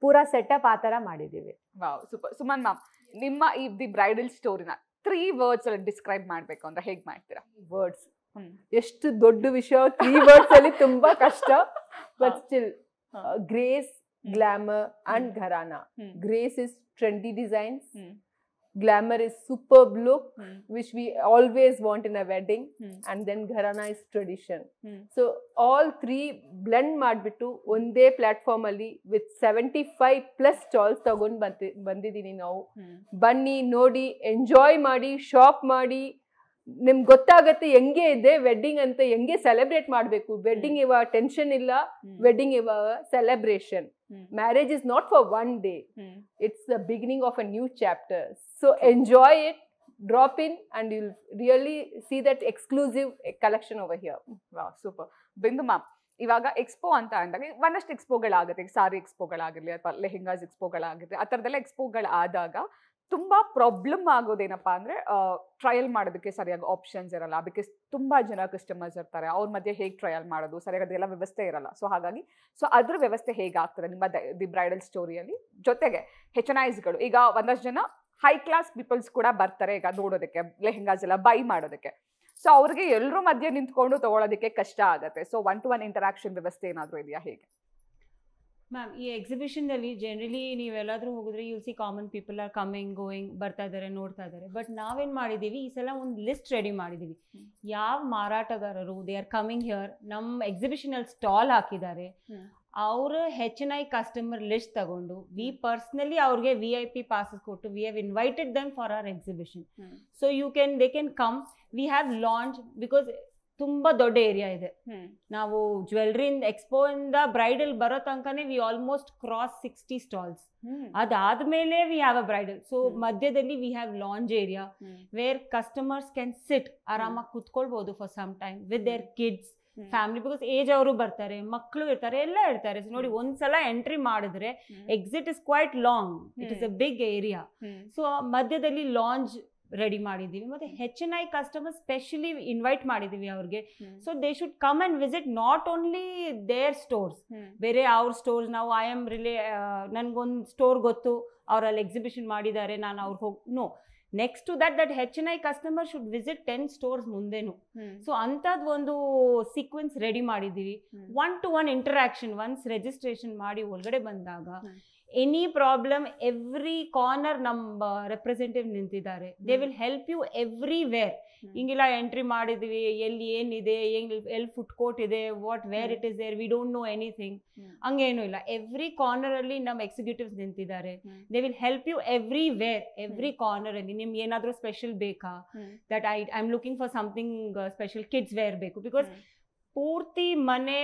ಪೂರಾ ಸೆಟಪ್ ಆ ಥರ ಮಾಡಿದ್ದೀವಿ. Wow, super. ಸುಮನ್ ಮ್ಯಾಮ್, ನಿಮ್ಮ ಈ ದಿ ಬ್ರೈಡಲ್ ಸ್ಟೋರಿನ 3 words ಅಲ್ಲಿ ಡಿಸ್ಕ್ರೈಬ್ ಮಾಡಬೇಕು ಅಂದ್ರೆ ಹೇಗೆ ಮಾಡ್ತೀರಾ? ವರ್ಡ್ಸ್ ಎಷ್ಟು ದೊಡ್ಡ ವಿಷಯ, 3 words ಅಲ್ಲಿ ತುಂಬಾ ಕಷ್ಟ. But still grace, glamour and Gharana. Grace is trendy designs, glamour is superb look which we always want in a wedding, and then gharana is tradition. So all 3 blend ಮಾಡ್ಬಿಟ್ಟು ಒಂದೇ ಪ್ಲಾಟ್ಫಾರ್ಮ್ ಅಲ್ಲಿ with 75+ stalls ತಗೊಂಡು ಬಂದಿದ್ದೀನಿ ನಾವು. ಬನ್ನಿ, ನೋಡಿ, enjoy ಮಾಡಿ, shop ಮಾಡಿ, ನಿಮ್ಗೆ ಗೊತ್ತಾಗತ್ತೆ ಹೆಂಗೆ ಇದೆ ವೆಡ್ಡಿಂಗ್ ಅಂತ, ಹೆಂಗೆ ಸೆಲೆಬ್ರೇಟ್ ಮಾಡಬೇಕು. ವೆಡ್ಡಿಂಗ್ ಇವಾಗ ಟೆನ್ಷನ್ ಇಲ್ಲ, ವೆಡ್ಡಿಂಗ್ ಇವಾಗ celebration. Marriage is not for one day, it's the beginning of a new chapter. So enjoy it, drop in, and you'll really see that exclusive collection over here. Wow, super. Bindu ma'am, ಇವಾಗ expo ಅಂತ ಅಂದಾಗ ಒಂದಷ್ಟು ಎಕ್ಸ್ಪೋಗಳಾಗುತ್ತೆ, ಸಾರಿ ಎಕ್ಸ್ಪೋಗಳಾಗಿರಲಿ ಅಥವಾ ಲೆಹೆಂಗಾಸ್ ಎಕ್ಸ್ಪೋಗಳಾಗಿರಲಿ, ಆ ಥರದ್ದೆಲ್ಲ ಎಕ್ಸ್ಪೋಗಳಾದಾಗ ತುಂಬಾ problem ಆಗೋದೇನಪ್ಪ ಅಂದ್ರೆ trial ಮಾಡೋದಕ್ಕೆ ಸರಿಯಾಗಿ ಆಪ್ಷನ್ಸ್ ಇರಲ್ಲ. ಬಿಕಾಸ್ ತುಂಬಾ ಜನ ಕಸ್ಟಮರ್ಸ್ ಇರ್ತಾರೆ, ಅವ್ರ ಮಧ್ಯೆ ಹೇಗೆ ಟ್ರಯಲ್ ಮಾಡೋದು, ಸರಿಯಾಗಿ ಅದೆಲ್ಲ ವ್ಯವಸ್ಥೆ ಇರಲ್ಲ. ಸೊ ಹಾಗಾಗಿ ಅದ್ರ ವ್ಯವಸ್ಥೆ ಹೇಗಾಗ್ತದೆ ನಿಮ್ಮ ದಿ ಬ್ರೈಡಲ್ ಸ್ಟೋರಿಯಲ್ಲಿ? ಜೊತೆಗೆ HNIsಗಳು, ಈಗ ಒಂದಷ್ಟು ಜನ ಹೈ ಕ್ಲಾಸ್ ಪೀಪಲ್ಸ್ ಕೂಡ ಬರ್ತಾರೆ ಈಗ ನೋಡೋದಕ್ಕೆ, ಲೆಹೆಂಗಾಸ್ ಎಲ್ಲ ಬೈ ಮಾಡೋದಕ್ಕೆ. ಸೊ ಅವ್ರಿಗೆ ಎಲ್ಲರೂ ಮಧ್ಯೆ ನಿಂತ್ಕೊಂಡು ತಗೊಳ್ಳೋದಕ್ಕೆ ಕಷ್ಟ ಆಗುತ್ತೆ. ಸೊ 1-to-1 ಇಂಟರಾಕ್ಷನ್ ವ್ಯವಸ್ಥೆ ಏನಾದರೂ ಇದೆಯಾ, ಹೇಗೆ? ಮ್ಯಾಮ್, ಈ ಎಕ್ಸಿಬಿಷನ್ನಲ್ಲಿ ಜನರಲಿ ನೀವೆಲ್ಲಾದರೂ ಹೋಗಿದ್ರೆ U C common people are coming going, ಬರ್ತಾ ಇದ್ದಾರೆ, ನೋಡ್ತಾ ಇದ್ದಾರೆ. ಬಟ್ ನಾವೇನು ಮಾಡಿದ್ದೀವಿ, ಈ ಸಲ ಒಂದು ಲಿಸ್ಟ್ ರೆಡಿ ಮಾಡಿದ್ದೀವಿ. ಯಾವ ಮಾರಾಟಗಾರರು ದೇ ಆರ್ ಕಮಿಂಗ್ ಹಿಯರ್, ನಮ್ಮ ಎಕ್ಸಿಬಿಷನಲ್ಲಿ ಸ್ಟಾಲ್ ಹಾಕಿದ್ದಾರೆ, ಅವರ HNI ಕಸ್ಟಮರ್ ಲಿಸ್ಟ್ ತಗೊಂಡು ವಿ ಪರ್ಸ್ನಲಿ ಅವ್ರಿಗೆ VIP ಪಾಸಸ್ ಕೊಟ್ಟು we have invited them for our exhibition. So they can come. V have launch, because ತುಂಬ ದೊಡ್ಡ ಏರಿಯಾ ಇದೆ. ನಾವು ಜ್ಯುವೆಲ್ರಿಯಿಂದ ಎಕ್ಸ್ಪೋ ಇಂದ ಬ್ರೈಡಲ್ ಬರೋ ತನಕನೇ ವಿ ಆಲ್ಮೋಸ್ಟ್ ಕ್ರಾಸ್ 60 ಸ್ಟಾಲ್ಸ್. ಅದಾದ್ಮೇಲೆ we have a bridal. So ಮಧ್ಯದಲ್ಲಿ we have lounge area where customers can sit, ಆರಾಮಾಗಿ ಕುತ್ಕೊಳ್ಬಹುದು for some time with their kids, family. Because age ಅವರು ಬರ್ತಾರೆ, ಮಕ್ಕಳು ಇರ್ತಾರೆ, ಎಲ್ಲ ಇರ್ತಾರೆ. ನೋಡಿ, ಒಂದ್ಸಲ ಎಂಟ್ರಿ ಮಾಡಿದ್ರೆ exit is quite long, it is a big area. So ಮಧ್ಯದಲ್ಲಿ ಲಾಂಚ್ ರೆಡಿ ಮಾಡಿದ್ದೀವಿ ಮತ್ತೆ HNI ಕಸ್ಟಮರ್ಸ್ ಸ್ಪೆಷಲಿ ಇನ್ವೈಟ್ ಮಾಡಿದ್ದೀವಿ ಅವ್ರಿಗೆ. So they should come and visit not only their stores, ಬೇರೆ ಅವ್ರ ಸ್ಟೋರ್ಸ್. ನಾವು ಐ ಆಮ್ ನನ್ಗೊಂದು ಸ್ಟೋರ್ ಗೊತ್ತು, ಅವರಲ್ಲಿ ಎಕ್ಸಿಬಿಷನ್ ಮಾಡಿದ್ದಾರೆ, ನಾನು ಅವ್ರಿಗೆ ಹೋಗಿ no. Next to that HNI customer should visit 10 stores ಮುಂದೆನು. ಸೊ ಅಂಥದ್ದು ಒಂದು ಸೀಕ್ವೆನ್ಸ್ ರೆಡಿ ಮಾಡಿದ್ದೀವಿ. 1-to-1 interaction. ಒನ್ಸ್ ರಿಜಿಸ್ಟ್ರೇಷನ್ ಮಾಡಿ ಒಳಗಡೆ ಬಂದಾಗ ಎನಿ ಪ್ರಾಬ್ಲಮ್ ಎವ್ರಿ ಕಾರ್ನರ್ ನಮ್ಮ ರೆಪ್ರೆಸೆಂಟೇಟಿವ್ ನಿಂತಿದ್ದಾರೆ. They will help you everywhere. ಹಿಂಗಿಲ್ಲ ಎಂಟ್ರಿ ಮಾಡಿದ್ವಿ, ಎಲ್ಲಿ ಏನಿದೆ, ಎಲ್ಲಿ ಫುಡ್ ಕೋರ್ಟ್ ಇದೆ, where it is there, we don't know anything, ಹಂಗೇನು ಇಲ್ಲ. ಎವ್ರಿ ಕಾರ್ನರ್ ಅಲ್ಲಿ ನಮ್ಮ ಎಕ್ಸಿಕ್ಯೂಟಿವ್ಸ್ ನಿಂತಿದ್ದಾರೆ. They will help you everywhere, every corner ಅಲ್ಲಿ. ನಿಮ್ಗೆ ಏನಾದರೂ ಸ್ಪೆಷಲ್ ಬೇಕಾ, that I am looking for something special, kids wear ಬೇಕು, ಬಿಕಾಸ್ ಪೂರ್ತಿ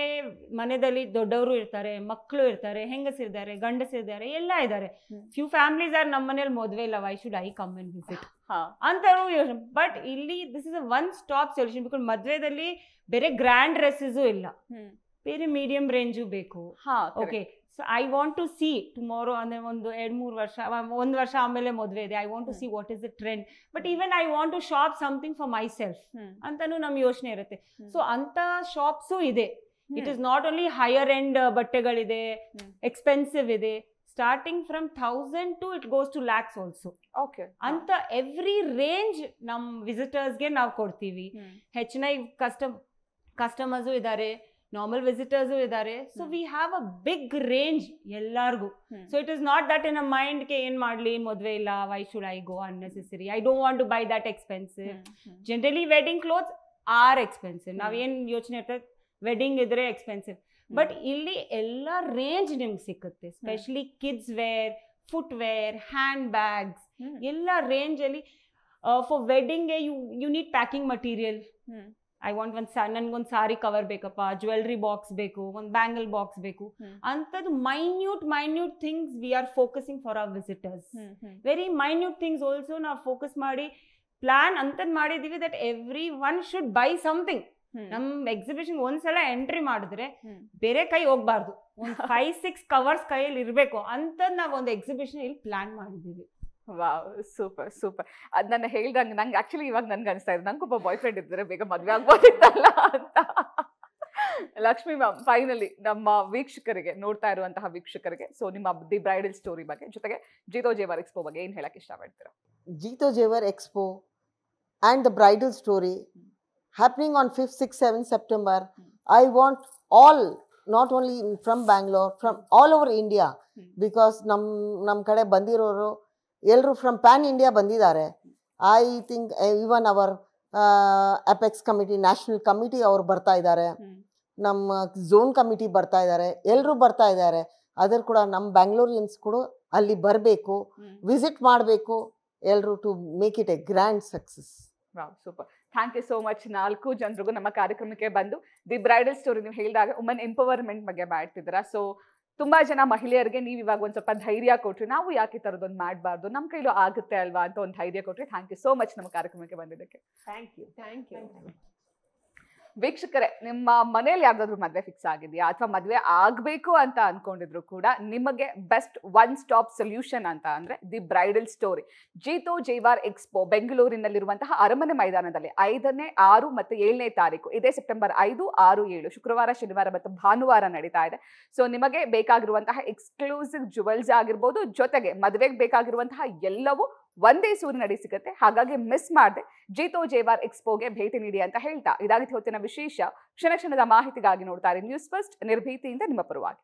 ಮನೆಯಲ್ಲಿ ದೊಡ್ಡವರು ಇರ್ತಾರೆ, ಮಕ್ಕಳು ಇರ್ತಾರೆ, ಹೆಂಗಸಿರ್ತಾರೆ, ಗಂಡಸಿರ್ತಾರೆ, ಎಲ್ಲ ಇದ್ದಾರೆ. ಫ್ಯೂ ಫ್ಯಾಮಿಲೀಸ್ ಆರ್ ನಮ್ಮ ಮನೇಲಿ ಮದುವೆ ಇಲ್ಲ, why should I come and visit ಅಂತಾನು ಯೋಚನೆ. ಬಟ್ ಇಲ್ಲಿ this is a one stop solution. Because ಮದುವೆದಲ್ಲಿ ಬೇರೆ ಗ್ರ್ಯಾಂಡ್ ಡ್ರೆಸ್ಸು ಇಲ್ಲ, ಬೇರೆ ಮೀಡಿಯಂ ರೇಂಜು ಬೇಕು. Okay, so I want to see tomorrow, ಅಂದರೆ ಒಂದು 2-3 ವರ್ಷ, 1 ವರ್ಷ ಆಮೇಲೆ ಮದುವೆ ಇದೆ, I want to see what is the trend. But even I want to shop something for myself ಅಂತಾನು ನಮ್ಮ ಯೋಚನೆ ಇರುತ್ತೆ. ಸೊ ಅಂತ ಶಾಪ್ಸು ಇದೆ. It is not only higher end ಬಟ್ಟೆಗಳಿದೆ, ಎಕ್ಸ್ಪೆನ್ಸಿವ್ ಇದೆ, starting from 1000 to it goes to lakhs also. Okay, ಅಂತ every range ನಮ್ಮ ವಿಸಿಟರ್ಸ್ಗೆ ನಾವು ಕೊಡ್ತೀವಿ. HNI ಕಸ್ಟಮರ್ಸು ಇದ್ದಾರೆ, ನಾರ್ಮಲ್ ವಿಸಿಟರ್ಸು ಇದ್ದಾರೆ. So we have a big range ಎಲ್ಲಾರ್ಗು. So it is not that in a ಮೈಂಡ್ಗೆ ಏನ್ ಮಾಡ್ಲಿ, ಮದುವೆ ಇಲ್ಲ, why should I go unnecessary, I don't want to buy that expensive. Generally wedding clothes are expensive. ನಾವೇನ್ ಯೋಚನೆ ಇರ್ತದೆ, ವೆಡ್ಡಿಂಗ್ ಇದ್ರೆ ಎಕ್ಸ್ಪೆನ್ಸಿವ್. ಬಟ್ ಇಲ್ಲಿ ಎಲ್ಲ ರೇಂಜ್ ನಿಮ್ಗೆ ಸಿಕ್ಕುತ್ತೆ. Specially kids wear, foot wear, hand bags, ಎಲ್ಲ ರೇಂಜ್ ಅಲ್ಲಿ. ಫಾರ್ ವೆಡ್ಡಿಂಗ್ಗೆ you need packing material. I want ನನ್ಗೊಂದು ಸಾರಿ ಕವರ್ ಬೇಕಪ್ಪ, ಜ್ಯುವೆಲ್ರಿ ಬಾಕ್ಸ್ ಬೇಕು, ಒಂದು ಬ್ಯಾಂಗಲ್ ಬಾಕ್ಸ್ ಬೇಕು, ಅಂಥದ್ದು minute things we are focusing for our visitors. Very minute things also ನಾವು ಫೋಕಸ್ ಮಾಡಿ ಪ್ಲಾನ್ ಅಂಥದ್ದು ಮಾಡಿದ್ದೀವಿ, that every one should buy something. ನಮ್ ಎಕ್ಸಿಬಿಷನ್ ಒಂದ್ಸಲ ಎಂಟ್ರಿ ಮಾಡಿದ್ರೆ ಬೇರೆ ಕೈ ಹೋಗ್ಬಾರ್ದು, ಒಂದು 5-6 ಕವರ್ಸ್ ಕೈಯಲ್ಲಿ ಇರಬೇಕು ಅಂತದ್ ನಾವ್ ಒಂದು ಎಕ್ಸಿಬಿಷನ್ ಇಲ್ಲಿ ಪ್ಲಾನ್ ಮಾಡಿದೀವಿ. Wow, super super. ಅದ್ ನನ್ನ ಹೇಳ್ದಂಗೆ ನಂಗೆ ಆಕ್ಚುಲಿ ಇವಾಗ ನನ್ಗೆ ಅನಿಸ್ತಾ ಇದೆ, ನಂಗೊಬ್ಬ ಬಾಯ್ ಫ್ರೆಂಡ್ ಇದ್ರೆ ಬೇಗ ಮದ್ವೆ ಆಗ್ಬೋದಿತ್ತಲ್ಲ ಅಂತ. ಲಕ್ಷ್ಮಿ ಮ್ಯಾಮ್, ಫೈನಲಿ ನಮ್ಮ ವೀಕ್ಷಕರಿಗೆ, ನೋಡ್ತಾ ಇರುವಂತಹ ವೀಕ್ಷಕರಿಗೆ, ಸೊ ನಿಮ್ಮ ದಿ ಬ್ರೈಡಲ್ ಸ್ಟೋರಿ ಬಗ್ಗೆ, ಜೊತೆಗೆ ಜೀತೋ ಜೇವರ್ ಎಕ್ಸ್ಪೋ ಬಗ್ಗೆ ಏನ್ ಹೇಳಕ್ ಇಷ್ಟ ಪಡ್ತೀರಾ? Jeeto Jewar expo and the bridal story happening on 5th, 6th, 7th September. I want all, not only from Bangalore, from all over India, because nam kade bandiroru elru from pan India bandidare. I think even our apex committee, national committee ಅವರು ಬರ್ತಾ ಇದ್ದಾರೆ, ನಮ್ಮ zone committee ಬರ್ತಾ ಇದ್ದಾರೆ, ಎಲ್ಲರೂ ಬರ್ತಾ ಇದ್ದಾರೆ. ಅದರ ಕೂಡ ನಮ್ಮ ಬ್ಯಾಂಗ್ಳೂರಿಯನ್ಸ್ ಕೂಡ ಅಲ್ಲಿ ಬರಬೇಕು, ವಿಸಿಟ್ ಮಾಡಬೇಕು ಎಲ್ಲರೂ, to make it a grand success. Wow, super. Thank you so much. 4 ಜನರಿಗೂ ನಮ್ಮ ಕಾರ್ಯಕ್ರಮಕ್ಕೆ ಬಂದು ದಿ ಬ್ರೈಡಲ್ ಸ್ಟೋರಿ ನೀವು ಹೇಳಿದಾಗ ವುಮನ್ ಎಂಪವರ್ಮೆಂಟ್ ಬಗ್ಗೆ ಮಾಡ್ತಿದ್ದೀರಾ. ಸೊ ತುಂಬಾ ಜನ ಮಹಿಳೆಯರಿಗೆ ನೀವು ಇವಾಗ ಒಂದ್ ಸ್ವಲ್ಪ ಧೈರ್ಯ ಕೊಟ್ರಿ, ನಾವು ಯಾಕೆ ಈ ಥರದೊಂದು ಮಾಡಬಾರ್ದು, ನಮ್ಮ ಕೈಲೂ ಆಗುತ್ತೆ ಅಲ್ವಾ ಅಂತ ಒಂದು ಧೈರ್ಯ ಕೊಟ್ರಿ. ಥ್ಯಾಂಕ್ ಯು ಸೋ ಮಚ್ ನಮ್ಮ ಕಾರ್ಯಕ್ರಮಕ್ಕೆ ಬಂದಿದ್ದಕ್ಕೆ. Thank you. ವೀಕ್ಷಕರೇ, ನಿಮ್ಮ ಮನೇಲಿ ಯಾವ್ದಾದ್ರು ಮದ್ವೆ ಫಿಕ್ಸ್ ಆಗಿದೆಯಾ ಅಥವಾ ಮದ್ವೆ ಆಗ್ಬೇಕು ಅಂತ ಅನ್ಕೊಂಡಿದ್ರು ಕೂಡ ನಿಮಗೆ ಬೆಸ್ಟ್ ಒನ್ ಸ್ಟಾಪ್ ಸೊಲ್ಯೂಷನ್ ಅಂತ ಅಂದ್ರೆ the bridal story. Jeeto Jewar expo ಬೆಂಗಳೂರಿನಲ್ಲಿರುವಂತಹ ಅರಮನೆ ಮೈದಾನದಲ್ಲಿ 5ನೇ, 6 ಮತ್ತು 7ನೇ ತಾರೀಕು, ಇದೇ ಸೆಪ್ಟೆಂಬರ್ 5, 6, 7 ಶುಕ್ರವಾರ, ಶನಿವಾರ ಮತ್ತು ಭಾನುವಾರ ನಡೀತಾ ಇದೆ. ಸೊ ನಿಮಗೆ ಬೇಕಾಗಿರುವಂತಹ ಎಕ್ಸ್ಕ್ಲೂಸಿವ್ ಜುವೆಲ್ಸ್ ಆಗಿರ್ಬೋದು, ಜೊತೆಗೆ ಮದುವೆಗೆ ಬೇಕಾಗಿರುವಂತಹ ಎಲ್ಲವೂ ಒಂದೇ ಸೂರಿನಡಿ ಸಿಗುತ್ತೆ. ಹಾಗಾಗಿ ಮಿಸ್ ಮಾಡದೆ ಜೀತೋ ಜೇವರ್ ಎಕ್ಸ್ಪೋಗೆ ಭೇಟಿ ನೀಡಿ ಅಂತ ಹೇಳ್ತಾ ಇದಾಗಿತ್ತು ಹೊತ್ತಿನ ವಿಶೇಷ. ಕ್ಷಣ ಕ್ಷಣದ ಮಾಹಿತಿಗಾಗಿ ನೋಡ್ತಾರೆ ನ್ಯೂಸ್ ಫಸ್ಟ್, ನಿರ್ಭೀತಿಯಿಂದ ನಿಮ್ಮ ಪರವಾಗಿ.